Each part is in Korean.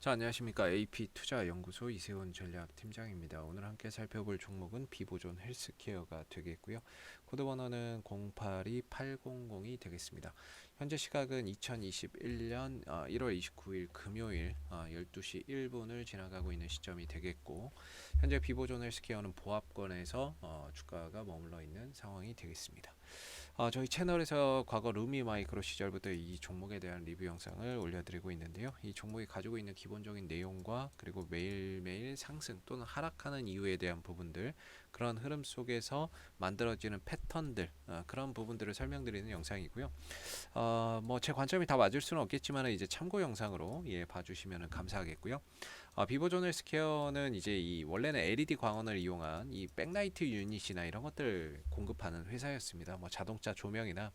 자, 안녕하십니까. AP투자연구소 이세훈 전략팀장입니다. 오늘 함께 살펴볼 종목은 비보존 헬스케어가 되겠고요. 코드 번호는 082800이 되겠습니다. 현재 시각은 2021년 1월 29일 금요일 12시 1분을 지나가고 있는 시점이 되겠고, 현재 비보존 헬스케어는 보합권에서 주가가 머물러 있는 상황이 되겠습니다. 저희 채널에서 과거 루미마이크로 시절부터 이 종목에 대한 리뷰 영상을 올려드리고 있는데요. 이 종목이 가지고 있는 기본적인 내용과 그리고 매일매일 상승 또는 하락하는 이유에 대한 부분들, 그런 흐름 속에서 만들어지는 패턴들, 그런 부분들을 설명드리는 영상이고요. 뭐 제 관점이 다 맞을 수는 없겠지만 이제 참고 영상으로 봐주시면 감사하겠고요. 비보존 헬스케어는 이제 이 원래는 LED 광원을 이용한 이 백라이트 유닛이나 이런 것들 공급하는 회사였습니다. 뭐 자동차 조명이나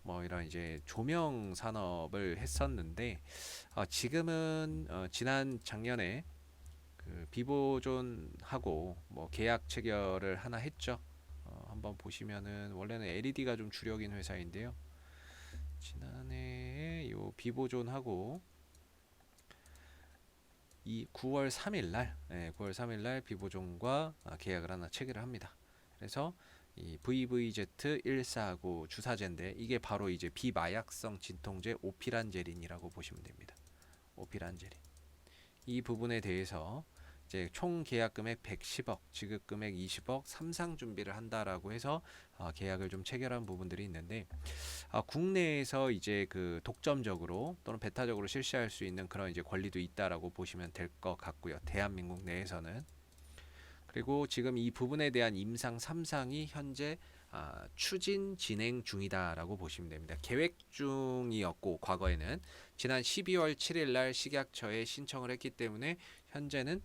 뭐 이런 이제 조명 산업을 했었는데, 지금은 지난 작년에 그 비보존하고 뭐 계약 체결을 하나 했죠. 한번 보시면은 원래는 LED가 좀 주력인 회사인데요. 지난해에 요 비보존하고 이 9월 3일 날, 9월 3일 날 비보존과 계약을 하나 체결을 합니다. 그래서 이 VVZ149 주사제인데, 이게 바로 이제 비마약성 진통제 오피란제린이라고 보시면 됩니다. 오피란제린. 이 부분에 대해서 이제 총 계약 금액 110억, 지급 금액 20억, 삼상 준비를 한다라고 해서 계약을 좀 체결한 부분들이 있는데, 국내에서 이제 그 독점적으로 또는 배타적으로 실시할 수 있는 그런 이제 권리도 있다라고 보시면 될 것 같고요. 대한민국 내에서는. 그리고 지금 이 부분에 대한 임상 3상이 현재 추진 진행 중이다라고 보시면 됩니다. 계획 중이었고, 과거에는 지난 12월 7일 날 식약처에 신청을 했기 때문에 현재는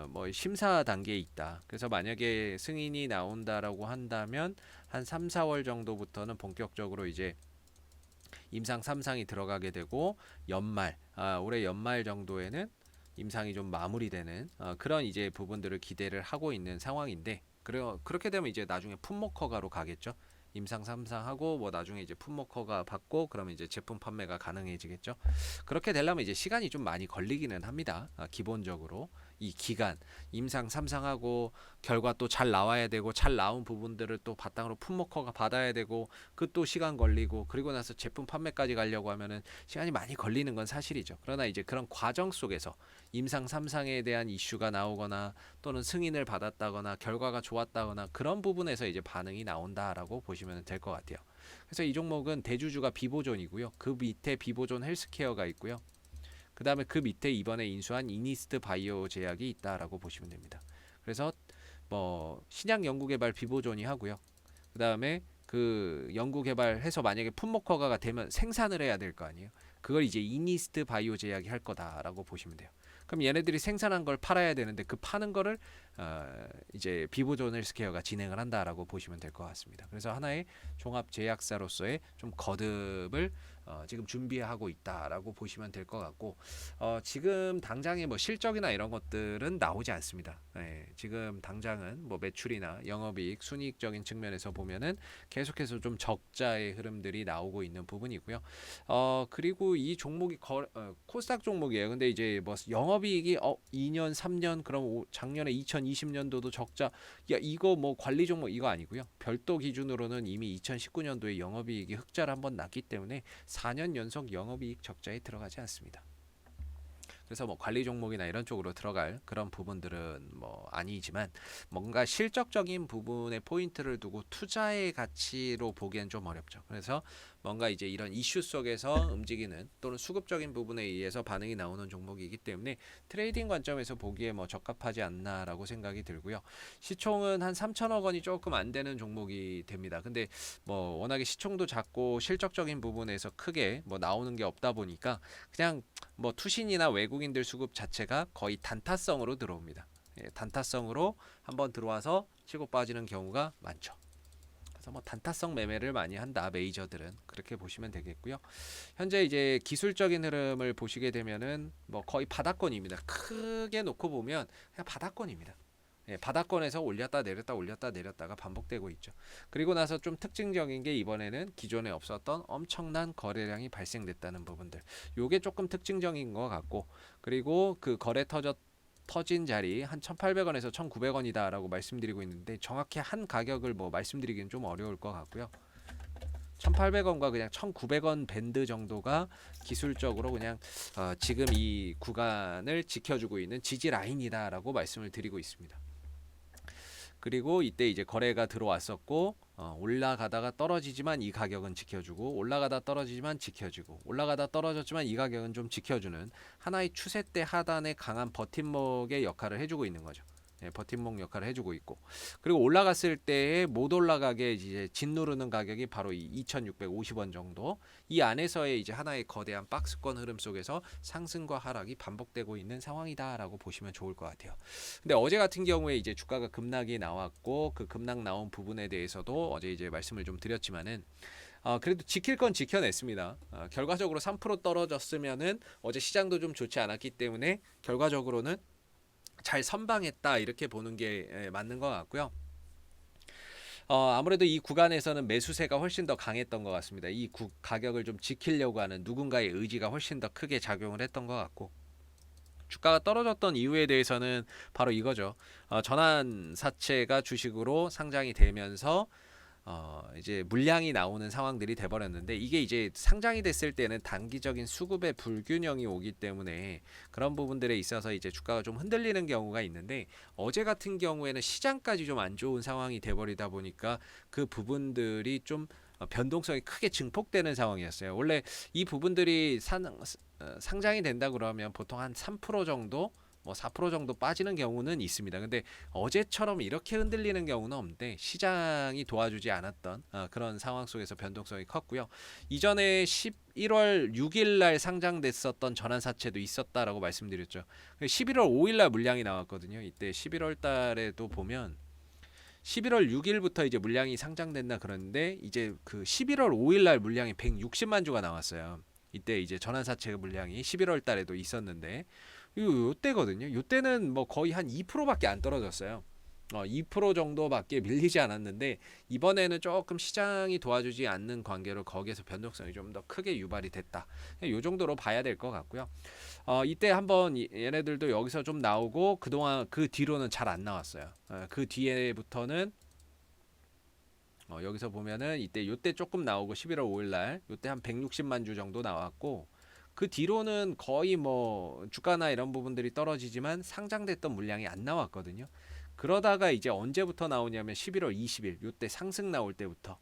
뭐 심사 단계에 있다. 그래서 만약에 승인이 나온다라고 한다면 한 3, 4월 정도부터는 본격적으로 이제 임상 3상이 들어가게 되고, 올해 연말 정도에는 임상이 좀 마무리되는 그런 이제 부분들을 기대를 하고 있는 상황인데, 그렇게 되면 이제 나중에 품목 허가로 가겠죠. 임상 3상 하고 뭐 나중에 이제 품목 허가 받고 그러면 이제 제품 판매가 가능해지겠죠. 그렇게 되려면 이제 시간이 좀 많이 걸리기는 합니다. 기본적으로 이 기간, 임상 3상하고 결과 또 잘 나와야 되고, 잘 나온 부분들을 또 바탕으로 품목 허가 받아야 되고, 그 또 시간 걸리고, 그리고 나서 제품 판매까지 가려고 하면은 시간이 많이 걸리는 건 사실이죠. 그러나 이제 그런 과정 속에서 임상 3상에 대한 이슈가 나오거나 또는 승인을 받았다거나 결과가 좋았다거나 그런 부분에서 이제 반응이 나온다라고 보시면 될 것 같아요. 그래서 이 종목은 대주주가 비보존이고요. 그 밑에 비보존 헬스케어가 있고요. 그 다음에 그 밑에 이번에 인수한 이니스트 바이오 제약이 있다라고 보시면 됩니다. 그래서 뭐 신약 연구개발 비보존이 하고요. 그 다음에 그 연구개발해서 만약에 품목 허가가 되면 생산을 해야 될 거 아니에요. 그걸 이제 이니스트 바이오 제약이 할 거다라고 보시면 돼요. 그럼 얘네들이 생산한 걸 팔아야 되는데, 그 파는 거를 이제 비보존 헬스케어가 진행을 한다라고 보시면 될 것 같습니다. 그래서 하나의 종합 제약사로서의 좀 거듭을 지금 준비하고 있다라고 보시면 될 것 같고, 지금 당장의 뭐 실적이나 이런 것들은 나오지 않습니다. 지금 당장은 뭐 매출이나 영업이익, 순이익적인 측면에서 보면은 계속해서 좀 적자의 흐름들이 나오고 있는 부분이고요. 그리고 이 종목이 코스닥 종목이에요. 근데 이제 뭐 영업이익이 2년, 3년, 그럼 작년에 2020년도도 적자. 야, 이거 뭐 관리 종목 이거 아니고요. 별도 기준으로는 이미 2019년도에 영업이익이 흑자를 한번 났기 때문에 4년 연속 영업이익 적자에 들어가지 않습니다. 그래서 뭐 관리 종목이나 이런 쪽으로 들어갈 그런 부분들은 뭐 아니지만, 뭔가 실적적인 부분에 포인트를 두고 투자의 가치로 보기엔 좀 어렵죠. 그래서 뭔가 이제 이런 이슈 속에서 움직이는 또는 수급적인 부분에 의해서 반응이 나오는 종목이기 때문에 트레이딩 관점에서 보기에 뭐 적합하지 않나라고 생각이 들고요. 시총은 한 3천억 원이 조금 안 되는 종목이 됩니다. 근데 뭐 워낙에 시총도 작고 실적적인 부분에서 크게 뭐 나오는 게 없다 보니까 그냥 뭐 투신이나 외국인들 수급 자체가 거의 단타성으로 들어옵니다. 단타성으로 한번 들어와서 치고 빠지는 경우가 많죠. 그래서 뭐 단타성 매매를 많이 한다, 메이저들은 그렇게 보시면 되겠고요. 현재 이제 기술적인 흐름을 보시게 되면은 뭐 거의 바닥권입니다. 크게 놓고 보면 그냥 바닥권입니다. 바닥권에서 올렸다 내렸다 올렸다 내렸다가 반복되고 있죠. 그리고 나서 좀 특징적인 게 이번에는 기존에 없었던 엄청난 거래량이 발생됐다는 부분들. 요게 조금 특징적인 것 같고, 그리고 그 거래 터진 자리 한 1,800원에서 1,900원이다라고 말씀드리고 있는데 정확히 한 가격을 뭐 말씀드리기는 좀 어려울 것 같고요. 1,800원과 그냥 1,900원 밴드 정도가 기술적으로 그냥 지금 이 구간을 지켜주고 있는 지지 라인이다라고 말씀을 드리고 있습니다. 그리고 이때 이제 거래가 들어왔었고 올라가다가 떨어지지만 이 가격은 지켜주고, 올라가다 떨어지지만 지켜주고, 올라가다 떨어졌지만 이 가격은 좀 지켜주는 하나의 추세대 하단의 강한 버팀목의 역할을 해주고 있는 거죠. 버팀목 역할을 해주고 있고, 그리고 올라갔을 때에 못 올라가게 이제 짓누르는 가격이 바로 이 2,650원 정도, 이 안에서의 이제 하나의 거대한 박스권 흐름 속에서 상승과 하락이 반복되고 있는 상황이다라고 보시면 좋을 것 같아요. 근데 어제 같은 경우에 이제 주가가 급락이 나왔고, 그 급락 나온 부분에 대해서도 어제 이제 말씀을 좀 드렸지만은 그래도 지킬 건 지켜냈습니다. 결과적으로 3% 떨어졌으면은 어제 시장도 좀 좋지 않았기 때문에 결과적으로는 잘 선방했다 이렇게 보는 게 맞는 것 같고요. 아무래도 이 구간에서는 매수세가 훨씬 더 강했던 것 같습니다. 이 가격을 좀 지키려고 하는 누군가의 의지가 훨씬 더 크게 작용을 했던 것 같고, 주가가 떨어졌던 이유에 대해서는 바로 이거죠. 전환사채가 주식으로 상장이 되면서 이제 물량이 나오는 상황들이 돼버렸는데, 이게 이제 상장이 됐을 때는 단기적인 수급의 불균형이 오기 때문에 그런 부분들에 있어서 이제 주가가 좀 흔들리는 경우가 있는데, 어제 같은 경우에는 시장까지 좀 안 좋은 상황이 돼버리다 보니까 그 부분들이 좀 변동성이 크게 증폭되는 상황이었어요. 원래 이 부분들이 상장이 된다 그러면 보통 한 3% 정도, 뭐 4% 정도 빠지는 경우는 있습니다. 근데 어제처럼 이렇게 흔들리는 경우는 없는데, 시장이 도와주지 않았던 그런 상황 속에서 변동성이 컸고요. 이전에 11월 6일 날 상장됐었던 전환사채도 있었다라고 말씀드렸죠. 11월 5일 날 물량이 나왔거든요. 이때 11월 달에도 보면 11월 6일부터 이제 물량이 상장됐나 그러는데, 이제 그 11월 5일 날 물량이 160만 주가 나왔어요. 이때 이제 전환사채 물량이 11월 달에도 있었는데, 요때거든요. 요때는 뭐 거의 한 2%밖에 안 떨어졌어요. 2% 정도밖에 밀리지 않았는데, 이번에는 조금 시장이 도와주지 않는 관계로 거기에서 변동성이 좀 더 크게 유발이 됐다. 요 정도로 봐야 될 것 같고요. 이때 한번 얘네들도 여기서 좀 나오고, 그동안 그 뒤로는 잘 안 나왔어요. 그 뒤에부터는 여기서 보면은 요때 조금 나오고 11월 5일 날 요때 한 160만 주 정도 나왔고, 그 뒤로는 거의 뭐 주가나 이런 부분들이 떨어지지만 상장됐던 물량이 안 나왔거든요. 그러다가 이제 언제부터 나오냐면 11월 20일 요때 상승 나올 때부터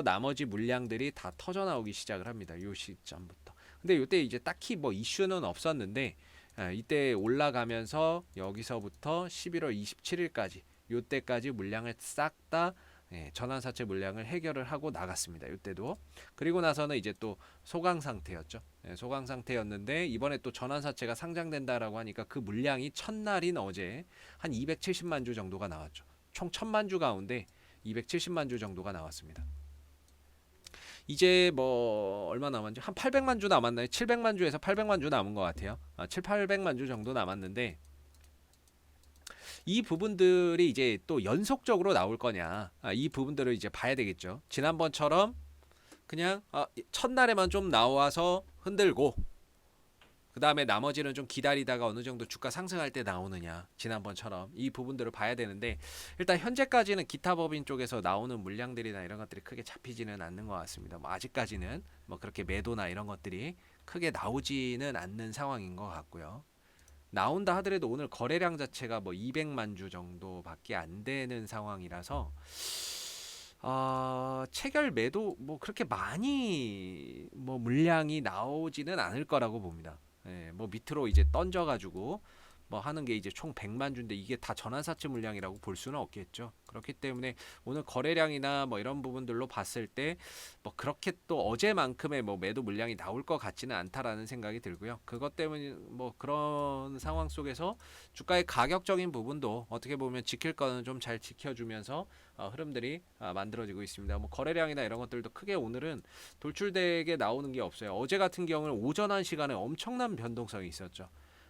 나머지 물량들이 다 터져 나오기 시작을 합니다. 요 시점부터. 근데 요때 이제 딱히 뭐 이슈는 없었는데, 이때 올라가면서 여기서부터 11월 27일까지 요때까지 물량을 싹다 전환사채 물량을 해결을 하고 나갔습니다. 이때도. 그리고 나서는 이제 또 소강 상태였죠. 소강 상태였는데, 이번에 또 전환사채가 상장된다라고 하니까 그 물량이 첫날인 어제 한 270만 주 정도가 나왔죠. 총 1,000만 주 가운데 270만 주 정도가 나왔습니다. 이제 뭐 얼마 남았죠? 한 800만 주 남았나요? 700만 주에서 800만 주 남은 것 같아요. 800만 주 정도 남았는데, 이 부분들이 이제 또 연속적으로 나올 거냐, 이 부분들을 이제 봐야 되겠죠. 지난번처럼 그냥 첫날에만 좀 나와서 흔들고 그 다음에 나머지는 좀 기다리다가 어느 정도 주가 상승할 때 나오느냐, 지난번처럼 이 부분들을 봐야 되는데, 일단 현재까지는 기타 법인 쪽에서 나오는 물량들이나 이런 것들이 크게 잡히지는 않는 것 같습니다. 뭐 아직까지는 뭐 그렇게 매도나 이런 것들이 크게 나오지는 않는 상황인 것 같고요. 나온다 하더라도 오늘 거래량 자체가 뭐 200만 주 정도밖에 안 되는 상황이라서 체결 매도 뭐 그렇게 많이 뭐 물량이 나오지는 않을 거라고 봅니다. 뭐 밑으로 이제 던져가지고 뭐 하는 게 이제 총 100만 주인데, 이게 다 전환사채 물량이라고 볼 수는 없겠죠. 그렇기 때문에 오늘 거래량이나 뭐 이런 부분들로 봤을 때 뭐 그렇게 또 어제만큼의 뭐 매도 물량이 나올 것 같지는 않다라는 생각이 들고요. 그것 때문에 뭐 그런 상황 속에서 주가의 가격적인 부분도 어떻게 보면 지킬 거는 좀 잘 지켜주면서 흐름들이 만들어지고 있습니다. 뭐 거래량이나 이런 것들도 크게 오늘은 돌출되게 나오는 게 없어요. 어제 같은 경우는 오전 한 시간에 엄청난 변동성이 있었죠.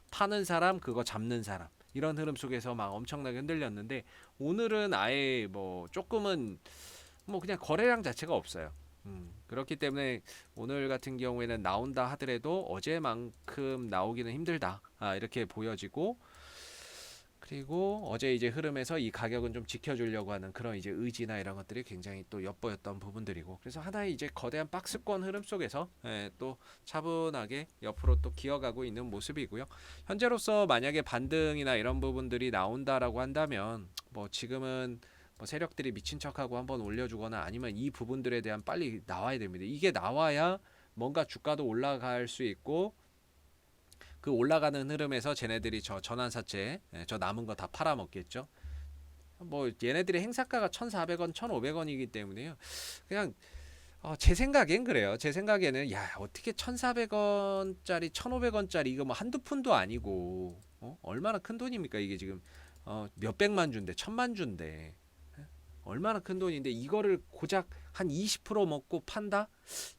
파는 사람, 그거 잡는 사람, 이런 흐름 속에서 막 엄청나게 흔들렸는데 오늘은 아예 뭐 조금은 뭐 그냥 거래량 자체가 없어요. 그렇기 때문에 오늘 같은 경우에는 나온다 하더라도 어제만큼 나오기는 힘들다. 이렇게 보여지고, 그리고 어제 이제 흐름에서 이 가격은 좀 지켜주려고 하는 그런 이제 의지나 이런 것들이 굉장히 또 엿보였던 부분들이고, 그래서 하나의 이제 거대한 박스권 흐름 속에서 또 차분하게 옆으로 또 기어가고 있는 모습이고요. 현재로서 만약에 반등이나 이런 부분들이 나온다라고 한다면 뭐 지금은 뭐 세력들이 미친 척하고 한번 올려주거나 아니면 이 부분들에 대한 빨리 나와야 됩니다. 이게 나와야 뭔가 주가도 올라갈 수 있고, 그 올라가는 흐름에서 쟤네들이 저 전환사채 저 남은 거 다 팔아먹겠죠. 뭐 얘네들의 행사가가 1,400원, 1,500원이기 때문에요. 그냥 제 생각엔 그래요. 제 생각에는 야 어떻게 1,400원짜리, 1,500원짜리 이거 뭐 한두 푼도 아니고 얼마나 큰 돈입니까 이게 지금 몇백만 주인데, 천만 주인데 얼마나 큰 돈인데 이거를 고작 한 20% 먹고 판다?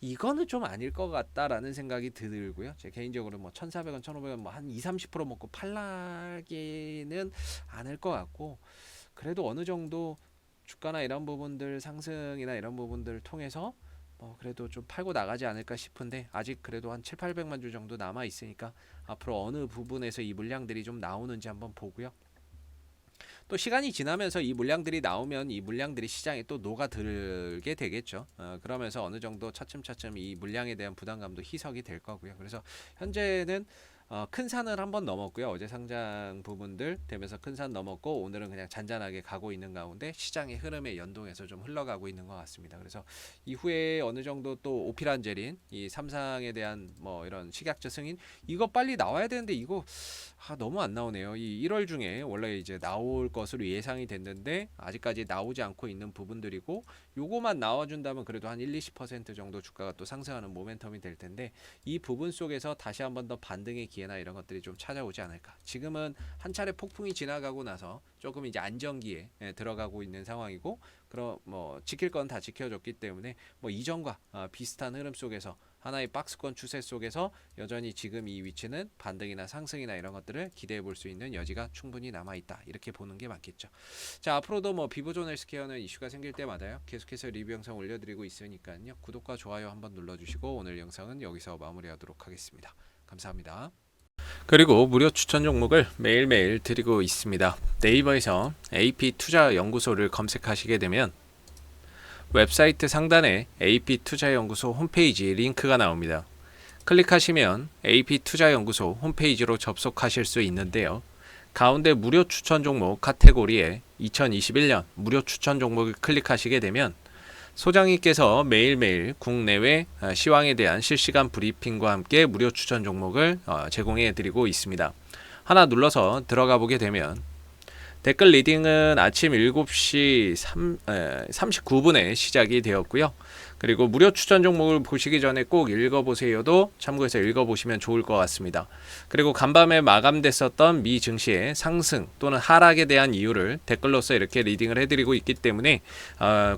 이거는 좀 아닐 것 같다라는 생각이 들고요. 제 개인적으로 뭐 1,400원, 1,500원 뭐 한 2, 30% 먹고 팔라기는 않을 것 같고, 그래도 어느 정도 주가나 이런 부분들 상승이나 이런 부분들을 통해서 그래도 좀 팔고 나가지 않을까 싶은데, 아직 그래도 한 7, 800만 주 정도 남아 있으니까 앞으로 어느 부분에서 이 물량들이 좀 나오는지 한번 보고요. 또 시간이 지나면서 이 물량들이 나오면 이 물량들이 시장에 또 녹아들게 되겠죠. 그러면서 어느 정도 차츰차츰 이 물량에 대한 부담감도 희석이 될 거고요. 그래서 현재는 큰 산을 한번 넘었고요. 어제 상장 부분들 되면서 큰 산 넘었고, 오늘은 그냥 잔잔하게 가고 있는 가운데 시장의 흐름에 연동해서 좀 흘러가고 있는 것 같습니다. 그래서 이후에 어느 정도 또 오피란제린 이 삼상에 대한 뭐 이런 식약처 승인 이거 빨리 나와야 되는데 이거 너무 안 나오네요. 이 1월 중에 원래 이제 나올 것으로 예상이 됐는데 아직까지 나오지 않고 있는 부분들이고, 요거만 나와준다면 그래도 한 1, 20% 정도 주가가 또 상승하는 모멘텀이 될 텐데, 이 부분 속에서 다시 한번 더 반등의 기회나 이런 것들이 좀 찾아오지 않을까. 지금은 한 차례 폭풍이 지나가고 나서 조금 이제 안정기에 들어가고 있는 상황이고, 그럼 뭐 지킬 건 다 지켜줬기 때문에 뭐 이전과 비슷한 흐름 속에서 하나의 박스권 추세 속에서 여전히 지금 이 위치는 반등이나 상승이나 이런 것들을 기대해 볼 수 있는 여지가 충분히 남아 있다, 이렇게 보는 게 맞겠죠. 자, 앞으로도 뭐 비보존 헬스케어는 이슈가 생길 때마다요 계속해서 리뷰 영상 올려드리고 있으니까요, 구독과 좋아요 한번 눌러주시고 오늘 영상은 여기서 마무리하도록 하겠습니다. 감사합니다. 그리고 무료 추천 종목을 매일매일 드리고 있습니다. 네이버에서 AP투자연구소를 검색하시게 되면 웹사이트 상단에 AP투자연구소 홈페이지 링크가 나옵니다. 클릭하시면 AP투자연구소 홈페이지로 접속하실 수 있는데요. 가운데 무료 추천 종목 카테고리에 2021년 무료 추천 종목을 클릭하시게 되면 소장님께서 매일매일 국내외 시황에 대한 실시간 브리핑과 함께 무료 추천 종목을 제공해 드리고 있습니다. 하나 눌러서 들어가 보게 되면 댓글 리딩은 아침 7시 39분에 시작이 되었고요. 그리고 무료 추천 종목을 보시기 전에 꼭 읽어보세요도 참고해서 읽어보시면 좋을 것 같습니다. 그리고 간밤에 마감됐었던 미 증시의 상승 또는 하락에 대한 이유를 댓글로서 이렇게 리딩을 해드리고 있기 때문에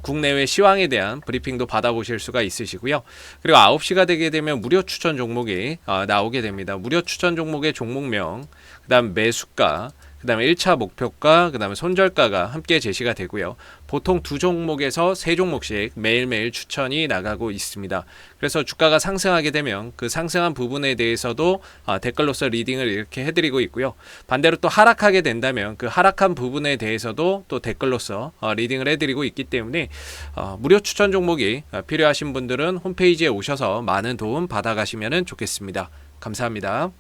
국내외 시황에 대한 브리핑도 받아보실 수가 있으시고요. 그리고 9시가 되게 되면 무료 추천 종목이 나오게 됩니다. 무료 추천 종목의 종목명, 그 다음 매수가, 그 다음에 1차 목표가, 그 다음에 손절가가 함께 제시가 되고요. 보통 2종목에서 3종목씩 매일매일 추천이 나가고 있습니다. 그래서 주가가 상승하게 되면 그 상승한 부분에 대해서도 댓글로서 리딩을 이렇게 해드리고 있고요. 반대로 또 하락하게 된다면 그 하락한 부분에 대해서도 또 댓글로서 리딩을 해드리고 있기 때문에 무료 추천 종목이 필요하신 분들은 홈페이지에 오셔서 많은 도움 받아가시면 좋겠습니다. 감사합니다.